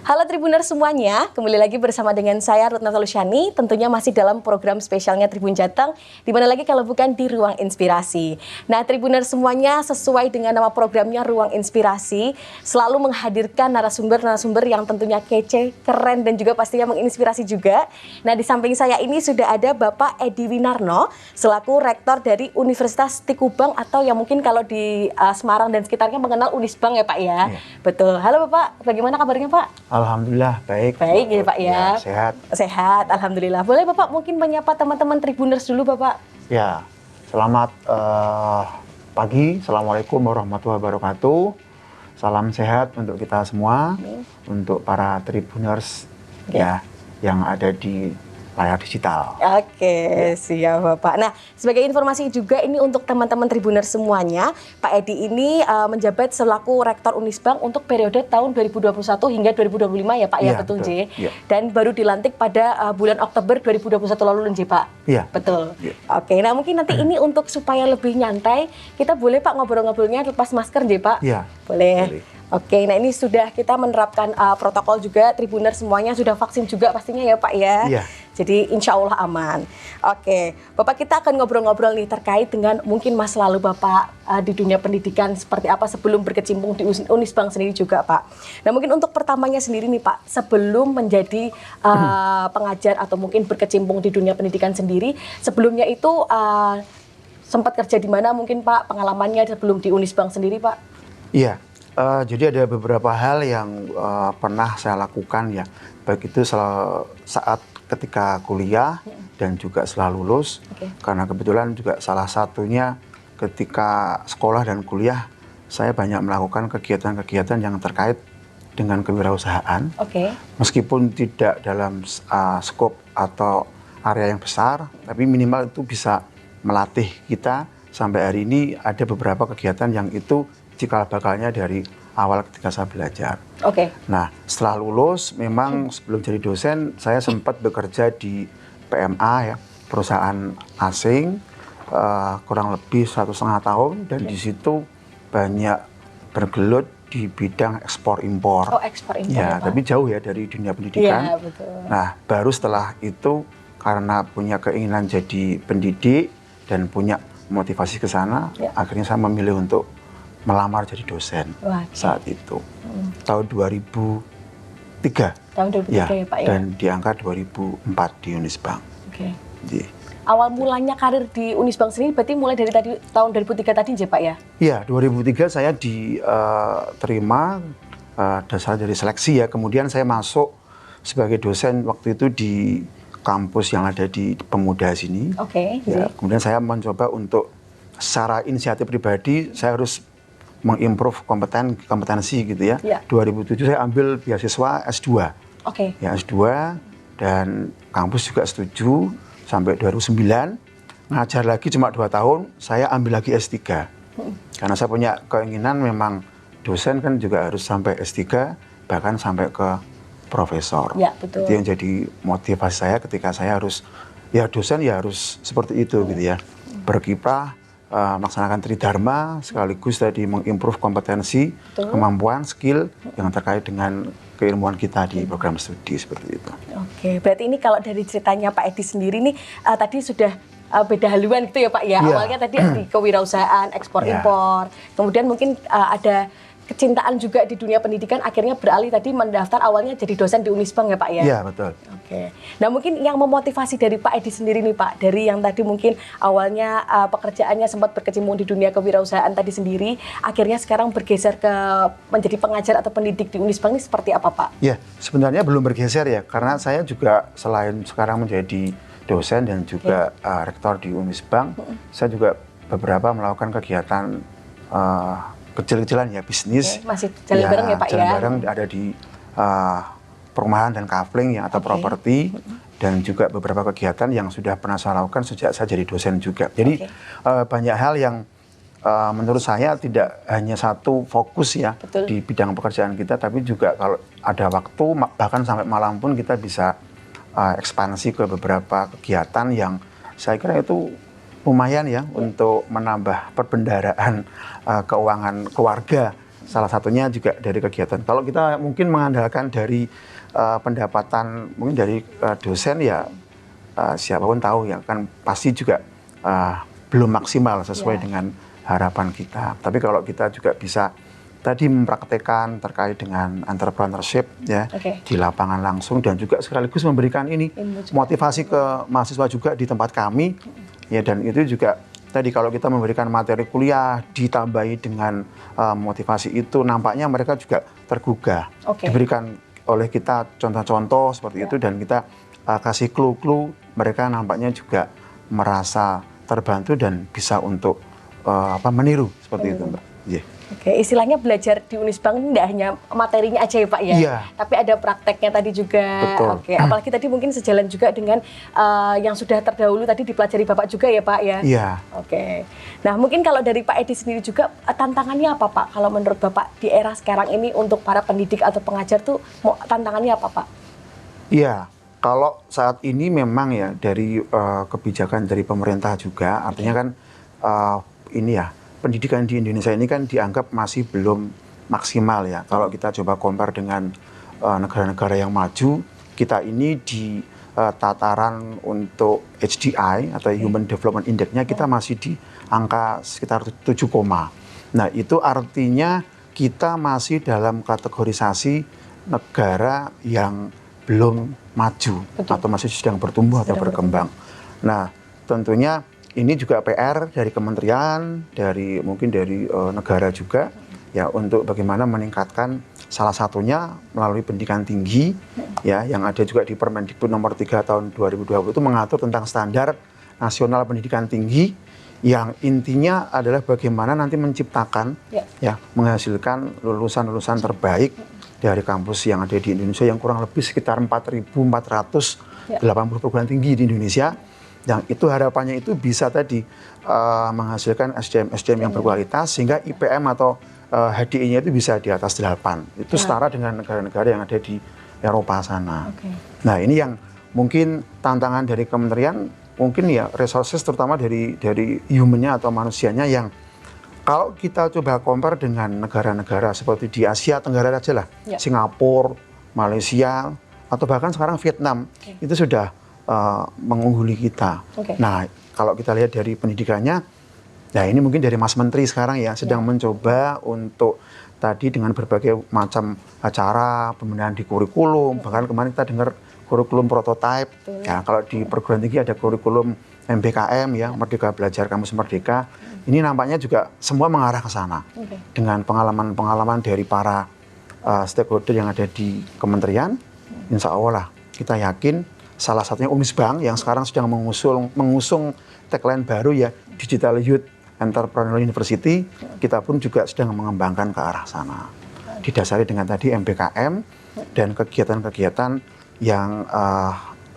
Halo Tribuners semuanya, kembali lagi bersama dengan saya Ruth Natalusyani, tentunya masih dalam program spesialnya Tribun Jateng, di mana lagi kalau bukan di Ruang Inspirasi. Nah Tribuners semuanya, sesuai dengan nama programnya Ruang Inspirasi, selalu menghadirkan narasumber-narasumber yang tentunya kece, keren, dan juga pastinya menginspirasi juga. Nah di samping saya ini sudah ada Bapak Edi Winarno, selaku Rektor dari Universitas Tikubang, atau yang mungkin kalau di Semarang dan sekitarnya mengenal Unisbang ya Pak ya. Betul. Halo Bapak, bagaimana kabarnya Pak? Alhamdulillah baik. Baik ya Pak ya. Sehat. Sehat, alhamdulillah. Boleh Bapak mungkin menyapa teman-teman Tribuners dulu Bapak? Ya, selamat pagi. Assalamualaikum warahmatullahi wabarakatuh. Salam sehat untuk kita semua, untuk para Tribuners ya yang ada di layar digital. Oke, siap Bapak. Nah, sebagai informasi juga ini untuk teman-teman Tribuners semuanya, Pak Edi ini menjabat selaku Rektor Unisbang untuk periode tahun 2021 hingga 2025 ya Pak ya, betul J. Dan baru dilantik pada bulan Oktober 2021 lalu J Pak. Iya. Betul. Oke, nah mungkin nanti ini untuk supaya lebih nyantai, kita boleh Pak ngobrol-ngobrolnya lepas masker J Pak? Iya. Boleh. Oke, nah ini sudah kita menerapkan protokol juga, Tribuners semuanya sudah vaksin juga pastinya ya Pak ya. Iya. Jadi insya Allah aman. Oke, Bapak kita akan ngobrol-ngobrol nih terkait dengan mungkin masa lalu Bapak di dunia pendidikan seperti apa sebelum berkecimpung di Unisbang sendiri juga Pak. Nah mungkin untuk pertamanya sendiri nih Pak, sebelum menjadi pengajar atau mungkin berkecimpung di dunia pendidikan sendiri, sebelumnya itu sempat kerja di mana mungkin Pak, pengalamannya sebelum di Unisbang sendiri Pak? Iya. Jadi ada beberapa hal yang pernah saya lakukan ya, baik itu saat ketika kuliah dan juga setelah lulus, karena kebetulan juga salah satunya ketika sekolah dan kuliah saya banyak melakukan kegiatan-kegiatan yang terkait dengan kewirausahaan, meskipun tidak dalam skop atau area yang besar, tapi minimal itu bisa melatih kita. Sampai hari ini ada beberapa kegiatan yang itu cikal bakalnya dari awal ketika saya belajar. Nah, setelah lulus, memang sebelum jadi dosen, saya sempat bekerja di PMA ya, perusahaan asing, kurang lebih 1,5 tahun, dan di situ banyak bergelut di bidang ekspor impor. Ekspor impor ya, tapi jauh ya dari dunia pendidikan. Nah, baru setelah itu karena punya keinginan jadi pendidik dan punya motivasi ke sana, akhirnya saya memilih untuk melamar jadi dosen saat itu. Tahun 2003. Tahun 2003 ya Pak ya? Dan diangkat 2004 di Unisbang. Awal mulanya karir di Unisbang sendiri berarti mulai dari tahun 2003 tadi ya Pak ya? Iya, 2003 saya diterima dasar dari seleksi ya. Kemudian saya masuk sebagai dosen waktu itu di kampus yang ada di Pemuda sini. Kemudian saya mencoba untuk secara inisiatif pribadi, saya harus mengimprove kompetensi gitu ya. 2007 saya ambil beasiswa S2. Ya, S2 dan kampus juga setuju sampai 2009. Ngajar lagi cuma 2 tahun, saya ambil lagi S3. Karena saya punya keinginan memang dosen kan juga harus sampai S3, bahkan sampai ke profesor. Itu yang jadi motivasi saya ketika saya harus, ya dosen ya harus seperti itu gitu ya. Berkiprah, melaksanakan tridharma, sekaligus tadi mengimprove kompetensi, kemampuan, skill yang terkait dengan keilmuan kita di program studi seperti itu. Berarti ini kalau dari ceritanya Pak Edi sendiri nih, tadi sudah beda haluan gitu ya Pak ya. Awalnya tadi di kewirausahaan, ekspor impor, kemudian mungkin ada kecintaan juga di dunia pendidikan, akhirnya beralih tadi mendaftar awalnya jadi dosen di Unisbang ya Pak ya? Iya, betul. Nah mungkin yang memotivasi dari Pak Edi sendiri nih Pak, dari yang tadi mungkin awalnya pekerjaannya sempat berkecimpung di dunia kewirausahaan tadi sendiri, akhirnya sekarang bergeser ke menjadi pengajar atau pendidik di Unisbang ini seperti apa Pak? Ya, sebenarnya belum bergeser ya, karena saya juga selain sekarang menjadi dosen dan juga rektor di Unisbang, saya juga beberapa melakukan kegiatan kecil-kecilan ya, bisnis. Masih jalan bareng ya Pak jalan bareng ada di perumahan dan kafling ya, atau properti, dan juga beberapa kegiatan yang sudah pernah saya lakukan sejak saya jadi dosen juga. Jadi banyak hal yang menurut saya tidak hanya satu fokus ya di bidang pekerjaan kita, tapi juga kalau ada waktu bahkan sampai malam pun kita bisa ekspansi ke beberapa kegiatan yang saya kira itu lumayan ya untuk menambah perbendaharaan keuangan keluarga Salah satunya juga dari kegiatan. Kalau kita mungkin mengandalkan dari pendapatan mungkin dari dosen ya siapapun tahu ya kan pasti juga belum maksimal sesuai dengan harapan kita. Tapi kalau kita juga bisa tadi mempraktekkan terkait dengan entrepreneurship ya di lapangan langsung dan juga sekaligus memberikan ini motivasi ke mahasiswa juga di tempat kami ya, dan itu juga tadi kalau kita memberikan materi kuliah ditambahi dengan motivasi itu nampaknya mereka juga tergugah. Diberikan oleh kita contoh-contoh seperti itu dan kita kasih clue-clue, mereka nampaknya juga merasa terbantu dan bisa untuk meniru seperti itu, Mbak. Oke, istilahnya belajar di Unisbank ini tidak hanya materinya aja ya Pak ya, tapi ada prakteknya tadi juga. Betul. Oke, apalagi tadi mungkin sejalan juga dengan yang sudah terdahulu tadi dipelajari Bapak juga ya Pak ya. Iya. Oke, nah mungkin kalau dari Pak Edi sendiri juga tantangannya apa Pak? Kalau menurut Bapak di era sekarang ini untuk para pendidik atau pengajar tuh tantangannya apa Pak? Iya, kalau saat ini memang ya dari kebijakan dari pemerintah juga, artinya kan ini ya, pendidikan di Indonesia ini kan dianggap masih belum maksimal ya. Kalau kita coba compare dengan negara-negara yang maju, kita ini di tataran untuk HDI atau Human Development Index-nya kita masih di angka sekitar 7, nah itu artinya kita masih dalam kategorisasi negara yang belum maju atau masih sedang bertumbuh atau berkembang. Nah tentunya ini juga PR dari kementerian, mungkin dari negara juga, ya untuk bagaimana meningkatkan salah satunya melalui pendidikan tinggi, ya yang ada juga di Permendikbud nomor 3 tahun 2020 itu mengatur tentang standar nasional pendidikan tinggi, yang intinya adalah bagaimana nanti menciptakan, ya menghasilkan lulusan-lulusan terbaik dari kampus yang ada di Indonesia yang kurang lebih sekitar 4.480 perguruan tinggi di Indonesia. Yang itu harapannya itu bisa tadi menghasilkan SDM yang berkualitas sehingga IPM atau HDI-nya itu bisa di atas 8. Itu setara dengan negara-negara yang ada di Eropa sana. Nah ini yang mungkin tantangan dari kementerian, mungkin ya resources terutama dari human-nya atau manusianya yang kalau kita coba compare dengan negara-negara seperti di Asia Tenggara aja lah, Singapura, Malaysia, atau bahkan sekarang Vietnam, itu sudah mengungguli kita. Nah, kalau kita lihat dari pendidikannya, nah ini mungkin dari Mas Menteri sekarang ya sedang mencoba untuk tadi dengan berbagai macam acara pembinaan di kurikulum, bahkan kemarin kita dengar kurikulum prototype. Ya, kalau di perguruan tinggi ada kurikulum MBKM ya, Merdeka Belajar Kampus Merdeka. Ini nampaknya juga semua mengarah ke sana. Dengan pengalaman-pengalaman dari para stakeholder yang ada di kementerian, insya Allah lah kita yakin. Salah satunya Unisbank yang sekarang sedang mengusung tagline baru ya, Digital Youth Entrepreneurial University. Kita pun juga sedang mengembangkan ke arah sana. Didasari dengan tadi MBKM dan kegiatan-kegiatan yang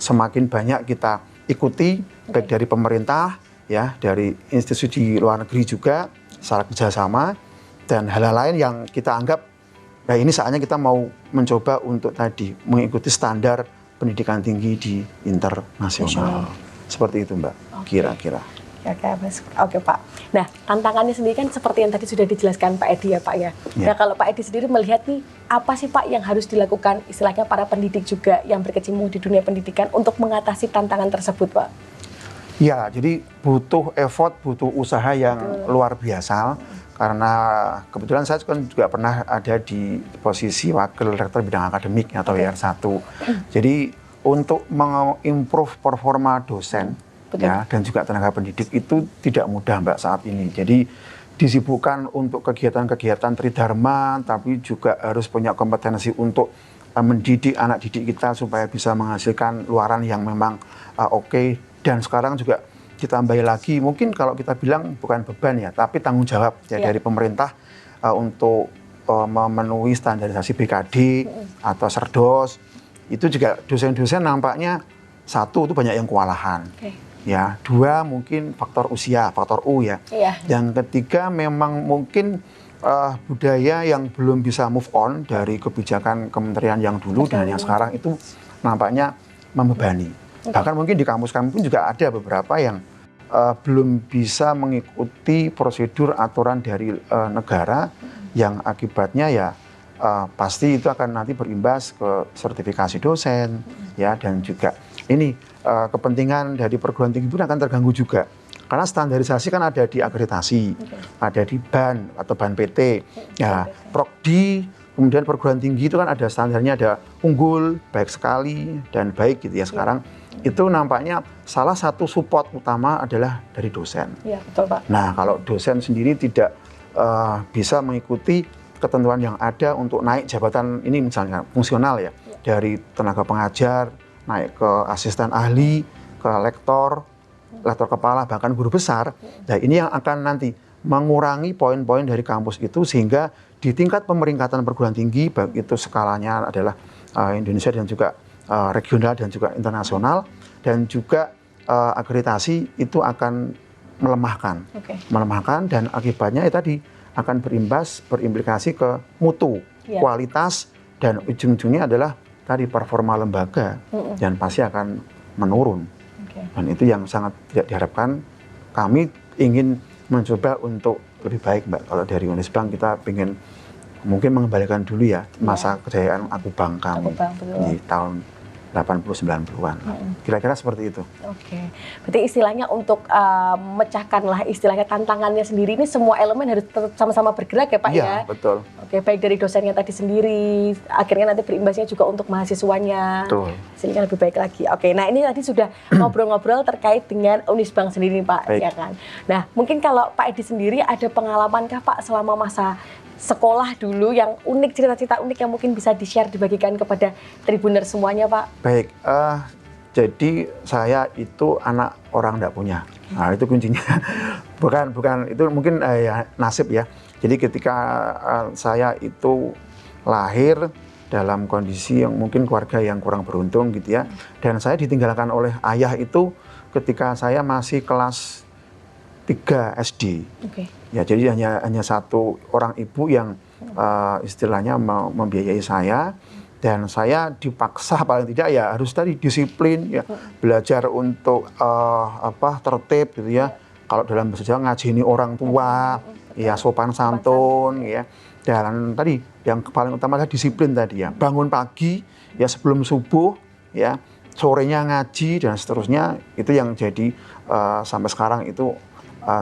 semakin banyak kita ikuti, baik dari pemerintah, ya, dari institusi luar negeri juga, secara kerjasama, dan hal-hal lain yang kita anggap, nah ini saatnya kita mau mencoba untuk tadi mengikuti standar pendidikan tinggi di internasional. Seperti itu Mbak, kira-kira. Oke Pak. Nah tantangannya sendiri kan seperti yang tadi sudah dijelaskan Pak Edi ya Pak ya. Nah kalau Pak Edi sendiri melihat nih, apa sih Pak yang harus dilakukan istilahnya para pendidik juga yang berkecimpung di dunia pendidikan untuk mengatasi tantangan tersebut Pak? Ya, jadi butuh effort, butuh usaha yang luar biasa. Karena kebetulan saya kan juga pernah ada di posisi wakil rektor bidang akademik atau WR1. Jadi untuk mengimprove performa dosen ya, dan juga tenaga pendidik itu tidak mudah Mbak saat ini. Jadi disibukkan untuk kegiatan-kegiatan tridharma, tapi juga harus punya kompetensi untuk mendidik anak didik kita supaya bisa menghasilkan luaran yang memang oke. Dan sekarang juga ditambahi lagi, mungkin kalau kita bilang bukan beban ya, tapi tanggung jawab ya dari pemerintah untuk memenuhi standarisasi BKD atau Serdos. Itu juga dosen-dosen nampaknya satu itu banyak yang kewalahan. Ya, dua mungkin faktor usia, faktor U ya. Yang ketiga memang mungkin budaya yang belum bisa move on dari kebijakan kementerian yang dulu dan yang sekarang itu nampaknya membebani. Bahkan mungkin di kampus kami pun juga ada beberapa yang belum bisa mengikuti prosedur aturan dari negara yang akibatnya ya pasti itu akan nanti berimbas ke sertifikasi dosen, ya, dan juga ini kepentingan dari perguruan tinggi pun akan terganggu juga. Karena standarisasi kan ada di akreditasi, ada di BAN atau BAN PT, ya, Prokdi, kemudian perguruan tinggi itu kan ada standarnya, ada unggul, baik sekali, dan baik gitu ya. Sekarang itu nampaknya salah satu support utama adalah dari dosen. Iya, betul Pak. Nah, kalau dosen sendiri tidak bisa mengikuti ketentuan yang ada untuk naik jabatan ini misalnya fungsional ya, dari tenaga pengajar, naik ke asisten ahli, ke lektor kepala, bahkan guru besar. Nah, ini yang akan nanti mengurangi poin-poin dari kampus itu, sehingga di tingkat pemeringkatan perguruan tinggi, baik itu skalanya adalah Indonesia dan juga regional dan juga internasional, dan juga akreditasi itu akan melemahkan, dan akibatnya itu tadi akan berimplikasi ke mutu, kualitas, dan ujung-ujungnya adalah tadi performa lembaga, dan pasti akan menurun. Dan itu yang sangat tidak diharapkan. Kami ingin mencoba untuk lebih baik, Mbak. Kalau dari Unisbank kita ingin mungkin mengembalikan dulu ya masa kejayaan Akubang kami di tahun 80-90-an. Kira-kira seperti itu. Oke. Berarti istilahnya untuk memecahkanlah istilahnya tantangannya sehingga ini semua elemen harus sama-sama bergerak ya Pak ya? Iya, betul. Oke, baik dari dosennya tadi sendiri, akhirnya nanti berimbasnya juga untuk mahasiswanya. Betul. Sehingga lebih baik lagi. Oke, nah ini tadi sudah ngobrol-ngobrol terkait dengan Unisbank sendiri Pak, baik. Ya kan? Nah, mungkin kalau Pak Edi sendiri ada pengalaman kah Pak selama masa sekolah dulu yang unik, cerita-cerita unik yang mungkin bisa di-share, dibagikan kepada Tribuner semuanya Pak? Baik, jadi saya itu anak orang tidak punya. Nah, itu kuncinya. bukan itu mungkin ya nasib ya. Jadi ketika saya itu lahir dalam kondisi yang mungkin keluarga yang kurang beruntung gitu ya. Dan saya ditinggalkan oleh ayah itu ketika saya masih kelas 3 SD. Ya, jadi hanya satu orang ibu yang istilahnya membiayai saya. Dan saya dipaksa paling tidak ya harus tadi disiplin ya, belajar untuk tertib gitu ya. Kalau dalam bahasa Jawa ngajini orang tua, ya sopan santun ya. Dan tadi yang paling utama adalah disiplin tadi ya. Bangun pagi ya sebelum subuh ya, sorenya ngaji dan seterusnya. Itu yang jadi sampai sekarang itu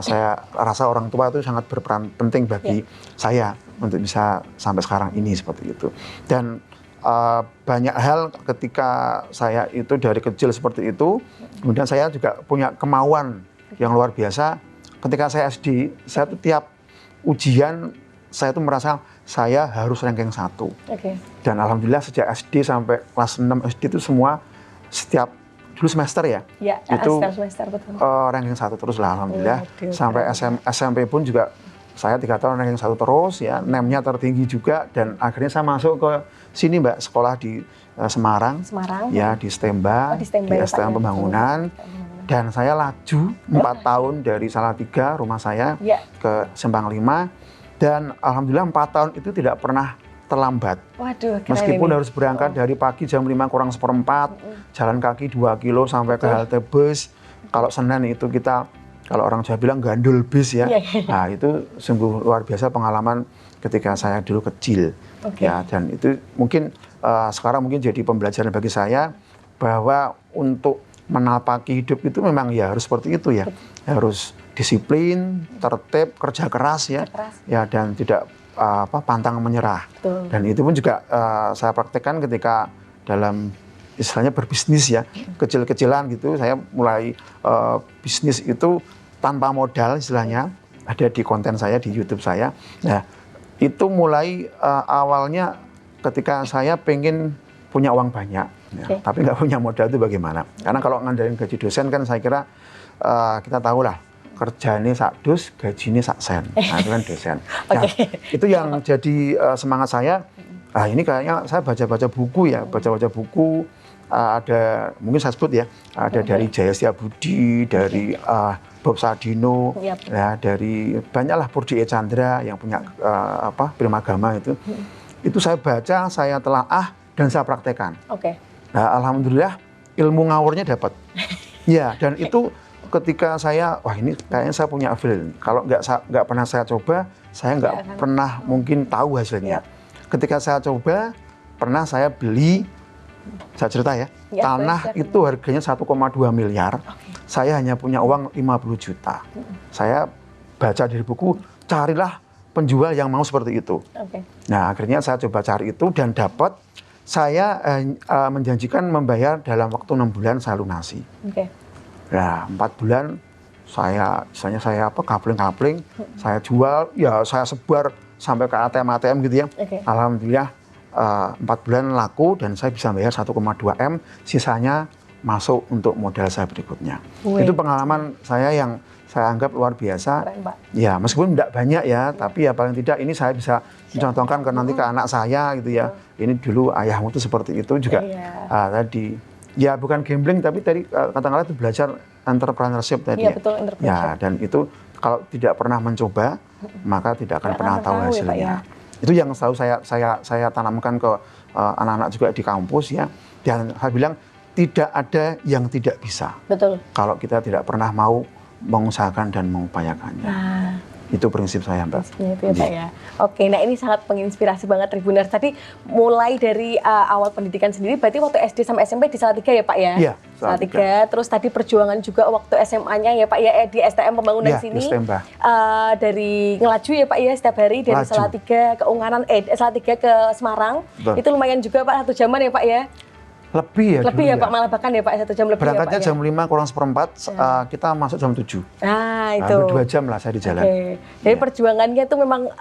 saya rasa orang tua itu sangat berperan penting bagi saya untuk bisa sampai sekarang ini seperti itu. Dan banyak hal ketika saya itu dari kecil seperti itu, kemudian saya juga punya kemauan yang luar biasa. Ketika saya SD, saya tuh tiap ujian saya tuh merasa saya harus ranking 1. Dan alhamdulillah sejak SD sampai kelas 6 SD itu semua setiap dulu semester ya, itu semester, betul. Ranking 1 terus lah alhamdulillah. Sampai SMP pun juga saya 3 tahun ranking 1 terus ya, NEM-nya tertinggi juga, dan akhirnya saya masuk ke sini Mbak, sekolah di Semarang ya, di STEMBA, di STM Pembangunan. Dan saya laju 4 tahun dari Salatiga rumah saya ke Simpang 5, dan alhamdulillah 4 tahun itu tidak pernah terlambat. Waduh, meskipun harus berangkat dari pagi jam 5 kurang seperempat, jalan kaki 2 kilo sampai ke halte bus. Kalau Senin itu kita, kalau orang Jawa bilang gandul bis ya. Nah, itu sungguh luar biasa pengalaman ketika saya dulu kecil. Ya, dan itu mungkin sekarang mungkin jadi pembelajaran bagi saya bahwa untuk menapaki hidup itu memang ya harus seperti itu ya. Harus disiplin, tertib, kerja keras ya. Ya, dan tidak pantang menyerah. Dan itu pun juga saya praktekkan ketika dalam istilahnya berbisnis ya, kecil-kecilan gitu. Saya mulai bisnis itu tanpa modal istilahnya, ada di konten saya di YouTube saya. Nah, itu mulai awalnya ketika saya pengen punya uang banyak, ya, tapi nggak punya modal itu bagaimana? Karena kalau ngandelin gaji dosen kan saya kira kita tahu lah, kerja ini sak dus, gaji ini sak sen. Nah, itu kan dosen. Nah, itu yang jadi semangat saya. Ini kayaknya saya baca-baca buku ya, baca-baca buku. Ada, mungkin saya sebut ya, ada dari Jaya Setiabudi, dari Bob Sadino, ya, dari banyaklah Purdi E. Chandra yang punya Primagama itu. Itu saya baca, saya telaah, dan saya praktekkan. Nah, alhamdulillah ilmu ngawurnya dapat. Ya, dan itu ketika saya, wah ini kayaknya saya punya feel. Kalau nggak pernah saya coba, saya nggak pernah mungkin tahu hasilnya. Ketika saya coba, pernah saya beli, saya cerita ya, tanah itu harganya 1,2 miliar. Saya hanya punya uang 50 juta. Saya baca dari buku, carilah penjual yang mau seperti itu. Nah, akhirnya saya coba cari itu dan dapat. Saya menjanjikan membayar dalam waktu 6 bulan saya lunasi. Nah, 4 bulan misalnya saya kapling-kapling, saya jual, ya saya sebar sampai ke ATM gitu ya. Alhamdulillah 4 bulan laku dan saya bisa bayar 1,2 M, sisanya masuk untuk modal saya berikutnya. Itu pengalaman saya yang saya anggap luar biasa. Keren, Pak. Ya, meskipun tidak banyak ya, tapi ya paling tidak ini saya bisa mencontohkan ke nanti ke anak saya gitu ya. Ini dulu ayahmu itu seperti itu juga. Tadi ya bukan gambling, tapi tadi katakanlah itu belajar entrepreneurship tadi. Iya, betul, entrepreneurship. Ya, dan itu kalau tidak pernah mencoba, maka tidak akan pernah tahu hasilnya. Ya, itu yang selalu saya tanamkan ke anak-anak juga di kampus ya. Dan saya bilang tidak ada yang tidak bisa. Betul. Kalau kita tidak pernah mau mengusahakan dan mengupayakannya. Itu prinsip saya, Mbak. Itu ya, Pak ya. Oke, nah ini sangat menginspirasi banget Tribuners. Tadi mulai dari awal pendidikan sendiri, berarti waktu SD sampai SMP di Salatiga ya, Pak ya? Iya, Salatiga. Terus tadi perjuangan juga waktu SMA-nya ya, Pak ya, di STM Pembangunan sini. Di STM, Mbak. Dari ngelaju ya, Pak ya, setiap hari dari Salatiga ke Ungaran, Salatiga ke Semarang. Betul. Itu lumayan juga, Pak, 1 jaman ya, Pak ya? Lebih ya Pak, malah bahkan ya Pak, 1 jam lebih. Berangkatnya ya, Pak, jam 5 kurang seperempat, kita masuk jam 7. Nah, itu. 2 jam lah saya di jalan. Jadi perjuangannya itu memang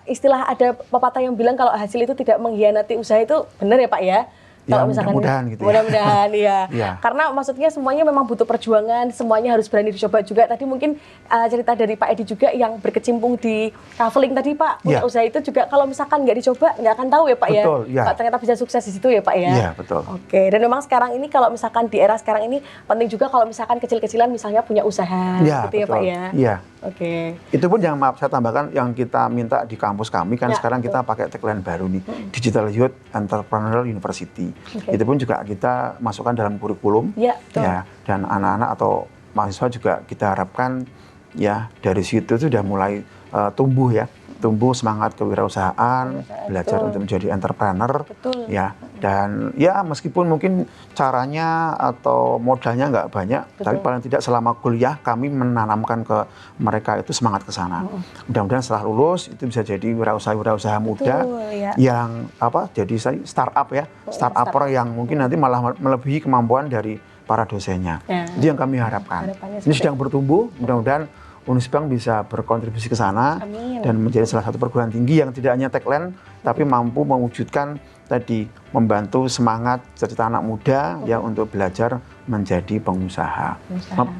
istilah ada pepatah yang bilang kalau hasil itu tidak mengkhianati usaha, itu benar ya Pak ya? Ya, mudah-mudahan gitu ya. Mudah-mudahan ya. Karena maksudnya semuanya memang butuh perjuangan, semuanya harus berani dicoba juga. Tadi mungkin cerita dari Pak Edi juga yang berkecimpung di traveling tadi Pak, punya usaha itu juga kalau misalkan nggak dicoba nggak akan tahu ya Pak. Betul, ya. Pak ternyata bisa sukses di situ ya Pak ya. Iya, betul. Oke, dan memang sekarang ini kalau misalkan di era sekarang ini penting juga kalau misalkan kecil-kecilan misalnya punya usaha gitu ya Pak ya. Iya. Oke. Itu pun yang maaf saya tambahkan yang kita minta di kampus kami kan sekarang kita pakai tagline baru nih, Digital Youth Entrepreneurial University. Itu pun juga kita masukkan dalam kurikulum ya, dan anak-anak atau mahasiswa juga kita harapkan ya dari situ sudah mulai tumbuh semangat kewirausahaan, belajar untuk menjadi entrepreneur. Ya, dan ya meskipun mungkin caranya atau modalnya nggak banyak, tapi paling tidak selama kuliah kami menanamkan ke mereka itu semangat ke sana. Mudah-mudahan setelah lulus itu bisa jadi wirausaha muda yang jadi startup ya, startupper yang mungkin nanti malah melebihi kemampuan dari para dosennya. Itu yang kami harapkan. Ini sedang bertumbuh, mudah-mudahan Unisbank bisa berkontribusi ke sana dan menjadi salah satu perguruan tinggi yang tidak hanya tagline tapi mampu mewujudkan tadi membantu semangat cita-cita anak muda ya untuk belajar menjadi pengusaha.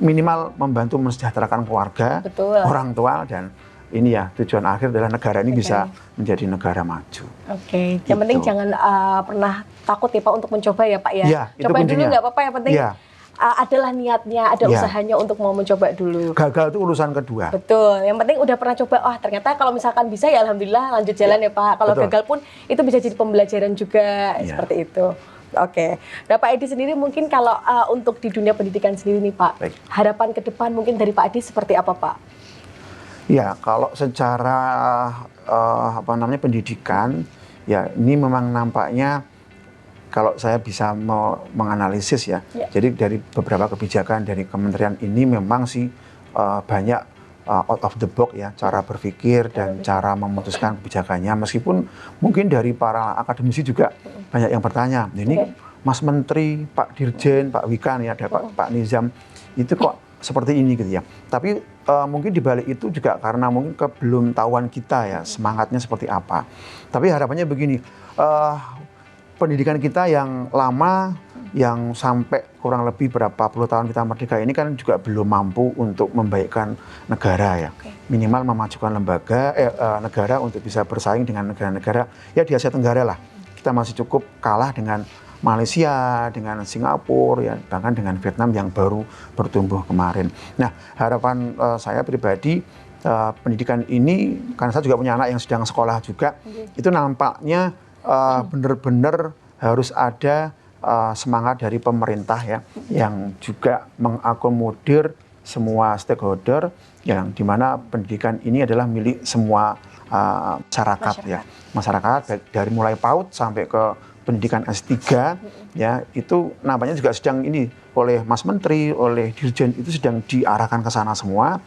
Minimal membantu mensejahterakan keluarga, orang tua, dan ini ya tujuan akhir adalah negara ini bisa menjadi negara maju. Yang penting jangan pernah takut ya Pak untuk mencoba ya Pak ya. Coba dulu nggak apa-apa, yang penting adalah niatnya, ada usahanya untuk mau mencoba dulu. Gagal itu urusan kedua. Betul, yang penting udah pernah coba, ternyata kalau misalkan bisa ya alhamdulillah lanjut jalan ya Pak. Kalau gagal pun itu bisa jadi pembelajaran juga, seperti itu. Oke, nah Pak Edi sendiri mungkin kalau untuk di dunia pendidikan sendiri nih Pak, harapan ke depan mungkin dari Pak Edi seperti apa Pak? Ya, kalau secara pendidikan, ya ini memang nampaknya kalau saya bisa menganalisis ya, jadi dari beberapa kebijakan dari kementerian ini memang sih banyak out of the box ya, cara berpikir dan cara memutuskan kebijakannya. Meskipun mungkin dari para akademisi juga banyak yang bertanya, ini Mas Menteri, Pak Dirjen, Pak Wikan ya, ada Pak Nizam, itu kok seperti ini gitu ya. Tapi mungkin di balik itu juga karena mungkin kebelumtahuan kita ya, semangatnya seperti apa. Tapi harapannya begini, pendidikan kita yang lama, yang sampai kurang lebih berapa puluh tahun kita merdeka ini kan juga belum mampu untuk membaikkan negara ya. Minimal memajukan negara untuk bisa bersaing dengan negara-negara ya di Asia Tenggara lah. Kita masih cukup kalah dengan Malaysia, dengan Singapura, ya, bahkan dengan Vietnam yang baru bertumbuh kemarin. Nah, harapan saya pribadi, pendidikan ini, karena saya juga punya anak yang sedang sekolah juga, itu nampaknya benar-benar harus ada semangat dari pemerintah ya, yang juga mengakomodir semua stakeholder yang dimana pendidikan ini adalah milik semua masyarakat ya. Masyarakat baik dari mulai PAUD sampai ke pendidikan S3 ya, itu namanya juga sedang ini oleh Mas Menteri, oleh Dirjen itu sedang diarahkan ke sana semua,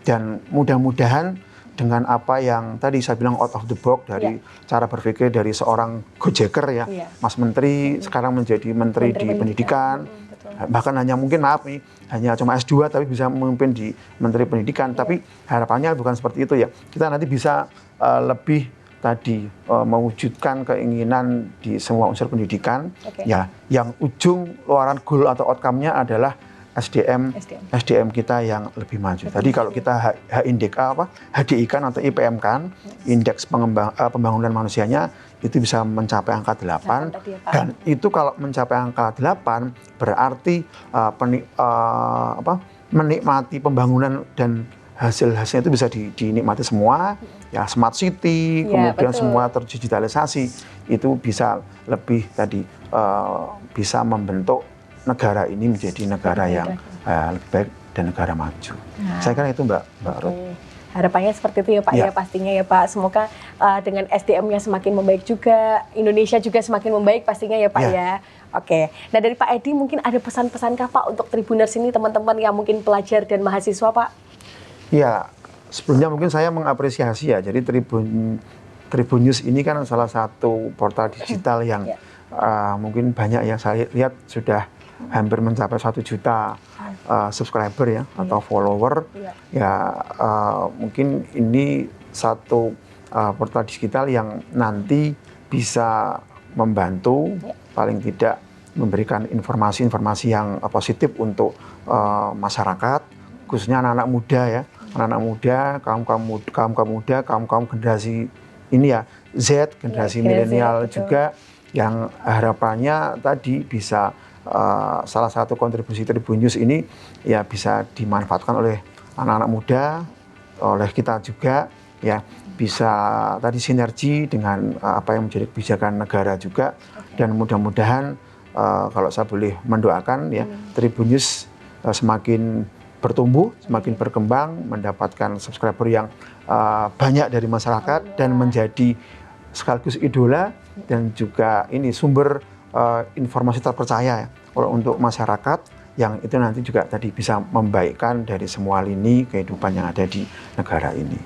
dan mudah-mudahan dengan apa yang tadi saya bilang out of the box dari cara berpikir dari seorang Gojeker ya, Mas Menteri sekarang menjadi Menteri di Pendidikan, bahkan hanya mungkin maaf nih hanya cuma S2 tapi bisa memimpin di Menteri Pendidikan, tapi harapannya bukan seperti itu ya, kita nanti bisa lebih tadi mewujudkan keinginan di semua unsur pendidikan ya, yang ujung luaran goal atau outcome-nya adalah SDM kita yang lebih maju. Tadi kalau kita HDI kan atau IPM kan, indeks pembangunan manusianya itu bisa mencapai angka 8, dan itu kalau mencapai angka 8 berarti menikmati pembangunan dan hasil-hasilnya itu bisa dinikmati semua ya, smart city, kemudian semua terdigitalisasi, itu bisa lebih tadi bisa membentuk negara ini menjadi negara yang lebih baik dan negara maju. Saya kira itu Mbak Ruth. Harapannya seperti itu ya Pak ya, pastinya ya Pak. Semoga dengan SDM-nya semakin membaik juga, Indonesia juga semakin membaik pastinya ya Pak ya. Oke, nah dari Pak Edi mungkin ada pesan-pesan kah Pak untuk Tribuners ini, teman-teman yang mungkin pelajar dan mahasiswa Pak? Ya, sebelumnya mungkin saya mengapresiasi ya, jadi Tribun News ini kan salah satu portal digital yang mungkin banyak yang saya lihat sudah hampir mencapai 1 juta subscriber ya, atau follower. Ya, mungkin ini satu portal digital yang nanti bisa membantu paling tidak memberikan informasi-informasi yang positif untuk masyarakat, khususnya anak-anak muda ya, anak-anak muda, kaum-kaum muda, kaum-kaum generasi ini ya, Z, generasi milenial juga, yang harapannya tadi bisa salah satu kontribusi Tribun News ini ya bisa dimanfaatkan oleh anak-anak muda, oleh kita juga ya, bisa tadi sinergi dengan apa yang menjadi kebijakan negara juga, dan mudah-mudahan kalau saya boleh mendoakan ya, Tribun News semakin bertumbuh, semakin berkembang, mendapatkan subscriber yang banyak dari masyarakat, dan menjadi sekaligus idola dan juga ini sumber informasi terpercaya ya, untuk masyarakat, yang itu nanti juga tadi bisa membaikkan dari semua lini kehidupan yang ada di negara ini.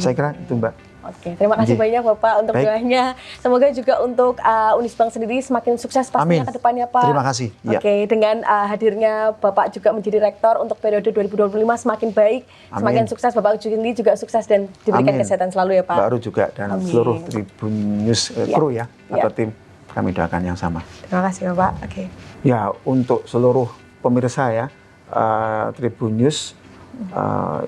Saya kira itu Mbak. Oke, terima kasih banyak Bapak untuk doanya. Semoga juga untuk Unisbank sendiri semakin sukses pastinya ke depannya Pak. Terima kasih. Oke, dengan hadirnya Bapak juga menjadi rektor untuk periode 2025 semakin baik, semakin sukses. Bapak juga sukses dan diberikan kesehatan selalu ya Pak. Baru juga dan seluruh Tribun News kru ya, atau tim, kami doakan yang sama. Terima kasih Bapak. Oke. Ya, untuk seluruh pemirsa ya, Tribun News,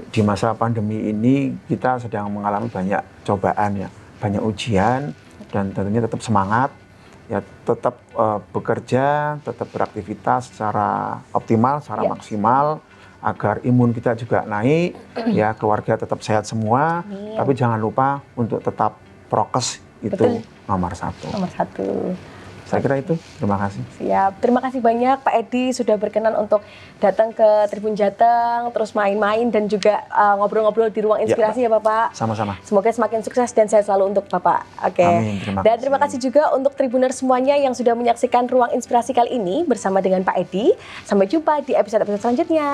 di masa pandemi ini kita sedang mengalami banyak cobaan ya, banyak ujian, dan tentunya tetap semangat ya, tetap bekerja, tetap beraktivitas secara optimal, secara maksimal, agar imun kita juga naik ya, keluarga tetap sehat semua, tapi jangan lupa untuk tetap prokes, itu nomor 1. Nomor 1. Saya kira itu, terima kasih. Siap, terima kasih banyak Pak Edi sudah berkenan untuk datang ke Tribun Jateng, terus main-main dan juga ngobrol-ngobrol di ruang inspirasi ya Bapak. Sama-sama. Semoga semakin sukses dan sehat selalu untuk Bapak. Oke. Amin, Dan terima kasih juga untuk Tribuners semuanya yang sudah menyaksikan ruang inspirasi kali ini bersama dengan Pak Edi. Sampai jumpa di episode-episode selanjutnya.